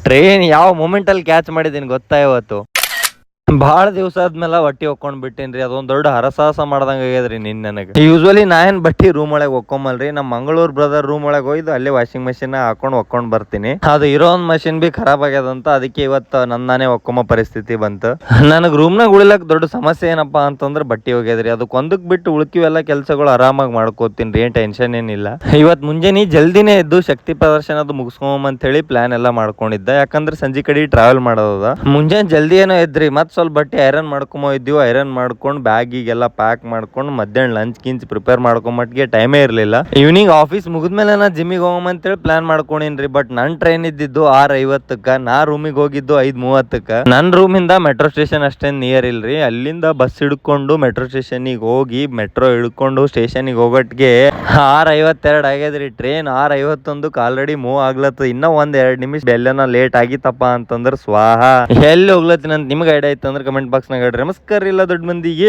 Train ಯಾವ moment ಅಲ್ಲಿ catch ಮಾಡಿದೀನಿ ಗೊತ್ತಾ ಇವತ್ತು. ಭಾಳ ದಿವಸ ಆದ್ಮೇಲೆ ಹೊಟ್ಟಿ ಹೊಕ್ಕೊಂಡ್ ಬಿಟ್ಟೇನ್ರಿ. ಅದೊಂದ್ ದೊಡ್ಡ ಹರಸಾಹಸ ಮಾಡ್ದಂಗ ಆಗ್ಯದ್ರಿ ನಿನ್ ನನಗೆ. ಯೂಸ್ವಲಿ ನಾ ಏನ್ ಬಟ್ಟಿ ರೂಮ್ ಒಳಗೆ ಹೊಕ್ಕೊಂಬಲ್ರಿ. ನಮ್ಮ ಮಂಗಳೂರ್ ಬ್ರದರ್ ರೂಮ್ ಒಳಗೆ ಹೋಯ್ದು ಅಲ್ಲೇ ವಾಷಿಂಗ್ ಮಷಿನ್ ಹಾಕೊಂಡ್ ಹೊಕ್ಕೊಂಡ್ ಬರ್ತೀನಿ. ಅದು ಇರೋ ಒಂದ್ ಮಷಿನ್ ಬಿ ಖರಾಬ್ ಆಗ್ಯದಂತ ಅದಕ್ಕೆ ಇವತ್ತು ನಾನೇ ಹೊಕ್ಕೊಂಬ ಪರಿಸ್ಥಿತಿ ಬಂತು. ನನಗ್ ರೂಮ್ನಾಗ ಉಳಿಲಕ್ ದೊಡ್ಡ ಸಮಸ್ಯೆ ಏನಪ್ಪಾ ಅಂತಂದ್ರೆ ಬಟ್ಟಿ ಹೋಗ್ಯದ್ರಿ. ಅದಕ್ಕೆ ಒಂದಕ್ ಬಿಟ್ಟು ಉಳ್ಕಿವೆಲ್ಲ ಕೆಲ್ಸಗಳು ಆರಾಮಾಗಿ ಮಾಡ್ಕೋತೀನಿ. ಏನ್ ಟೆನ್ಷನ್ ಏನಿಲ್ಲ. ಇವತ್ ಮುಂಜಾನೆ ಜಲ್ದಿನೇ ಎದ್ದು ಶಕ್ತಿ ಪ್ರದರ್ಶನದ ಮುಗಿಸ್ಕೊಂಬ ಅಂತ ಹೇಳಿ ಪ್ಲಾನ್ ಎಲ್ಲ ಮಾಡ್ಕೊಂಡಿದ್ದ. ಯಾಕಂದ್ರೆ ಸಂಜೆ ಕಡೆ ಟ್ರಾವೆಲ್ ಮಾಡೋದ. ಮುಂಜಾನೆ ಜಲ್ದಿ ಏನೋ ಎದ್ರಿ ಮತ್ ಸ್ವಲ್ಪ ಬಟ್ಟೆ ಐರನ್ ಮಾಡ್ಕೊಂಬ ಇದ್ದೀವಿ. ಐರನ್ ಮಾಡ್ಕೊಂಡು ಬ್ಯಾಗಿಗೆಲ್ಲ ಪ್ಯಾಕ್ ಮಾಡ್ಕೊಂಡು ಮಧ್ಯಾಹ್ನ ಲಂಚ್ ಗಿಂಚ್ ಪ್ರಿಪೇರ್ ಮಾಡ್ಕೊಂಬಟ್ಟಿಗೆ ಟೈಮೇ ಇರ್ಲಿಲ್ಲ. ಈವ್ನಿಂಗ್ ಆಫೀಸ್ ಮುಗಿದ್ಮೇಲೆ ನಾ ಜಿಮ್ಮಿಗೆ ಹೋಗಂತೇಳಿ ಪ್ಲಾನ್ ಮಾಡ್ಕೊಂಡಿನ್ರಿ. ಬಟ್ ನನ್ ಟ್ರೈನ್ ಇದ್ದಿದ್ದು 6:50ಕ್ಕ, ನಾ ರೂಮಿಗೆ ಹೋಗಿದ್ದು 5:30ಕ್ಕ. ನನ್ ರೂಮಿಂದ ಮೆಟ್ರೋ ಸ್ಟೇಷನ್ ಅಷ್ಟೇನ್ ನಿಯರ್ ಇಲ್ರಿ. ಅಲ್ಲಿಂದ ಬಸ್ ಹಿಡ್ಕೊಂಡು ಮೆಟ್ರೋ ಸ್ಟೇಷನ್ಗೆ ಹೋಗಿ ಮೆಟ್ರೋ ಹಿಡ್ಕೊಂಡು ಸ್ಟೇಷನ್ಗೆ ಹೋಗಟ್ಗೆ 6:52 ಆಗ್ಯದ್ರಿ. ಟ್ರೈನ್ 6:51ಕ್ಕೆ ಆಲ್ರೆಡಿ ಮೂವ್ ಆಗ್ಲತ್ತ. ಇನ್ನ ಒಂದ್ 2 ನಿಮಿಷ ಎಲ್ಲನ ಲೇಟ್ ಆಗಿತ್ತಪ್ಪ ಅಂತಂದ್ರ ಸ್ವಾಹ. ಎಲ್ಲಿ ಹೋಗ್ಲತ್ತಿನ ನಿಮ್ಗೆ ಐಡಿಯಾ ಐತಂದ್ರೆ ಕಮೆಂಟ್ ಬಾಕ್ಸ್ ನಾಗ ಹೇಳ್ರಿ. ನಮಸ್ಕಾರ ಇಲ್ಲ ದೊಡ್ಡ ಮಂದಿಗೆ.